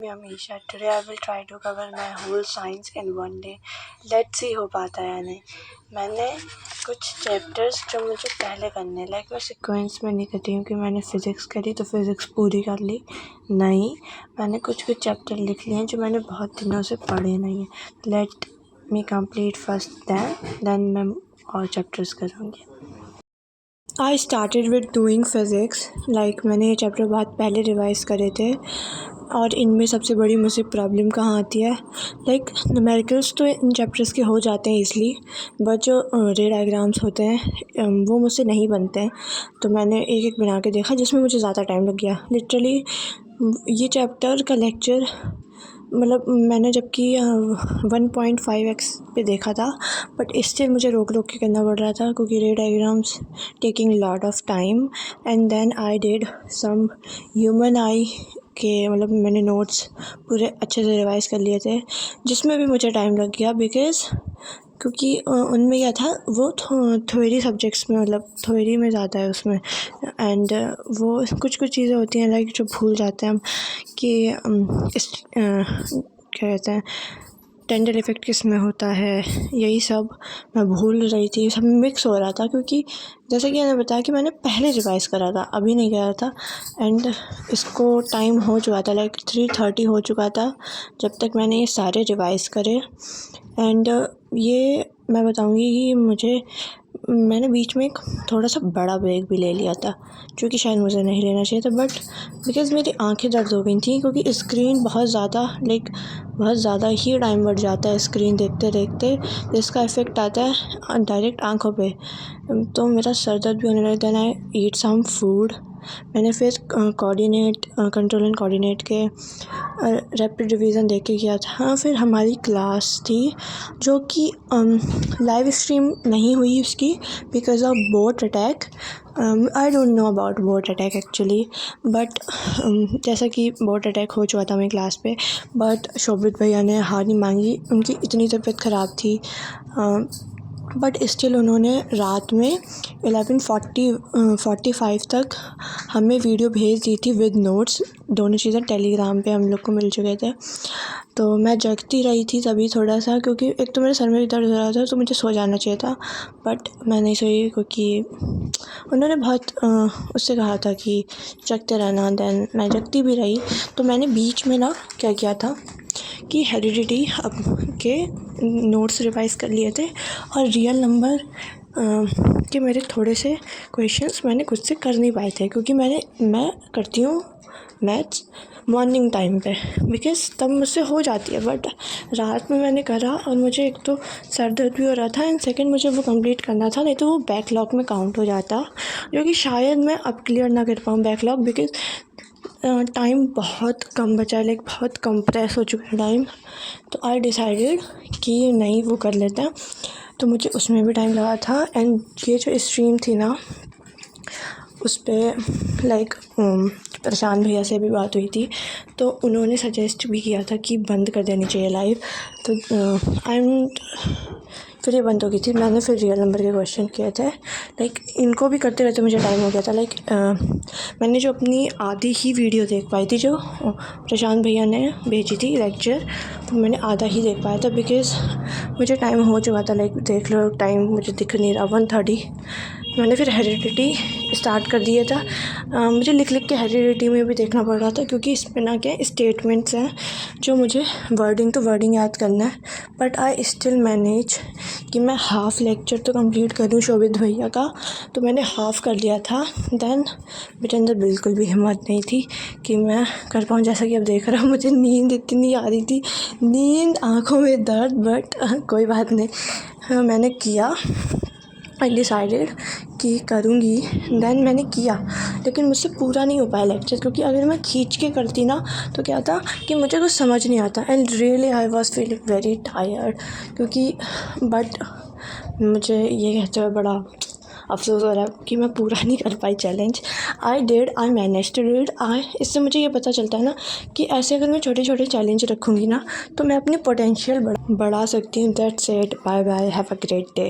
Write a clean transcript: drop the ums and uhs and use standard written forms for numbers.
Amisha. Today I will try to cover my whole science in one day. Let's see हो पाता है या नहीं। मैंने कुछ चैप्टर्स जो मुझे पहले करने लाइक मैं सीक्वेंस में नहीं करती हूँ कि मैंने फ़िज़िक्स करी तो फ़िज़िक्स पूरी कर ली, नहीं, मैंने कुछ चैप्टर लिख लिए हैं जो मैंने बहुत दिनों से पढ़े नहीं हैं। Let me complete first then मैं और चैप्टर्स करूँगी। I started with doing physics like मैंने ये चैप्टर बहुत पहले रिवाइज़ करे थे और इनमें सबसे बड़ी मुझे प्रॉब्लम कहाँ आती है लाइक न्यूमेरिकल्स तो इन चैप्टर्स के हो जाते हैं ईज़िली, बट जो रे डायग्राम्स होते हैं वो मुझसे नहीं बनते हैं। तो मैंने एक एक बना के देखा जिसमें मुझे ज़्यादा टाइम लग गया। लिटरली ये चैप्टर का लेक्चर मतलब मैंने जबकि 1.5x पे देखा था, बट स्टिल मुझे रोक के करना पड़ रहा था क्योंकि ray diagrams taking lot of time. And then I did some human eye के मतलब मैंने नोट्स पूरे अच्छे से रिवाइज़ कर लिए थे जिसमें भी मुझे टाइम लग गया बिकॉज़ क्योंकि उनमें क्या था वो थ्योरी सब्जेक्ट्स में मतलब थ्योरी में ज़्यादा है उसमें। एंड वो कुछ चीज़ें होती हैं लाइक जो भूल जाते हैं हम कि क्या कहते हैं टेंडर इफ़ेक्ट किस में होता है, यही सब मैं भूल रही थी, सब मिक्स हो रहा था क्योंकि जैसे कि मैंने बताया कि मैंने पहले रिवाइज़ करा था, अभी नहीं करा था। एंड इसको टाइम हो चुका था लाइक 3:30 हो चुका था जब तक मैंने ये सारे रिवाइज़ करे। एंड ये मैं बताऊँगी कि मैंने बीच में एक थोड़ा सा बड़ा ब्रेक भी ले लिया था जो कि शायद मुझे नहीं लेना चाहिए था, बट बिकॉज़ मेरी आंखें दर्द हो गई थी क्योंकि स्क्रीन बहुत ज़्यादा ही टाइम बढ़ जाता है स्क्रीन देखते देखते, जिसका इफ़ेक्ट आता है डायरेक्ट आँखों पे। तो मेरा सर दर्द भी होने लगा। Then I eat some food. मैंने फिर कंट्रोल एंड कोऑर्डिनेट के रैपिड रिवीजन देख के किया था। फिर हमारी क्लास थी जो कि लाइव स्ट्रीम नहीं हुई उसकी because of boat attack. I don't know about boat attack actually, but जैसा कि बोट अटैक हो चुका था मेरी क्लास पे, बट शोभित भैया ने हार नहीं मांगी, उनकी इतनी तबीयत ख़राब थी बट स्टिल उन्होंने रात में 11:45 तक हमें वीडियो भेज दी थी विद नोट्स। दोनों चीज़ें टेलीग्राम पे हम लोग को मिल चुके थे। तो मैं जगती रही थी तभी थोड़ा सा क्योंकि एक तो मेरे सर में भी दर्द हो रहा था तो मुझे सो जाना चाहिए था, बट मैं नहीं सोई क्योंकि उन्होंने बहुत उससे कहा था कि जगते रहना। देन मैं जगती भी रही। तो मैंने बीच में ना क्या किया था कि हेरिडिटी के नोट्स रिवाइज़ कर लिए थे और रियल नंबर के मेरे थोड़े से क्वेश्चंस मैंने खुद से कर नहीं पाए थे क्योंकि मैं करती हूँ मैथ्स मॉर्निंग टाइम पे बिकॉज़ तब मुझसे हो जाती है, बट रात में मैंने करा और मुझे एक तो सर दर्द भी हो रहा था एंड सेकंड मुझे वो कंप्लीट करना था, नहीं तो वो बैकलॉग में काउंट हो जाता जो कि शायद मैं अब क्लियर ना कर पाऊँ बैकलॉग बिकॉज़ टाइम बहुत कम बचा है, लाइक बहुत कंप्रेस हो चुका है टाइम। तो आई डिसाइडेड कि नहीं वो कर लेते हैं। तो मुझे उसमें भी टाइम लगा था। एंड ये जो स्ट्रीम थी ना उस पर लाइक प्रशांत भैया से भी बात हुई थी तो उन्होंने सजेस्ट भी किया था कि बंद कर देनी चाहिए लाइव। तो फिर ये बंद हो गई थी। मैंने फिर रियल नंबर के क्वेश्चन किए थे, लाइक इनको भी करते रहते मुझे टाइम हो गया था। लाइक मैंने जो अपनी आधी ही वीडियो देख पाई थी जो प्रशांत भैया ने भेजी थी लेक्चर, तो मैंने आधा ही देख पाया था बिकॉज़ मुझे टाइम हो चुका था। लाइक देख लो टाइम मुझे दिख नहीं रहा 1:30। मैंने फिर हेरिडिटी स्टार्ट कर दिया था। मुझे लिख के हेरिडिटी में भी देखना पड़ रहा था क्योंकि इसमें ना क्या स्टेटमेंट्स हैं जो मुझे वर्डिंग याद करना है, बट आई स्टिल मैनेज कि मैं हाफ़ लेक्चर तो कंप्लीट करूँ शोभित भैया का, तो मैंने हाफ़ कर लिया था। देन मेरे अंदर बिल्कुल भी हिम्मत नहीं थी कि मैं कर पाऊँ। जैसा कि अब देख रहा हूँ मुझे नींद इतनी आ रही थी, नींद आँखों में दर्द, बट कोई बात नहीं, मैंने किया। आई डिसाइडेड कि करूँगी। देन मैंने किया लेकिन मुझसे पूरा नहीं हो पाया लेक्चर क्योंकि अगर मैं खींच के करती ना तो क्या था कि मुझे कुछ समझ नहीं आता। And really I was feeling very tired क्योंकि बट मुझे ये कहते हुए बड़ा अफसोस हो रहा है कि मैं पूरा नहीं कर पाई challenge. I manage to do it. इससे मुझे ये पता चलता है ना कि ऐसे अगर मैं छोटे छोटे चैलेंज रखूँगी ना तो मैं अपनी पोटेंशियल बढ़ा सकती हूँ। That's it, bye bye, have a great day.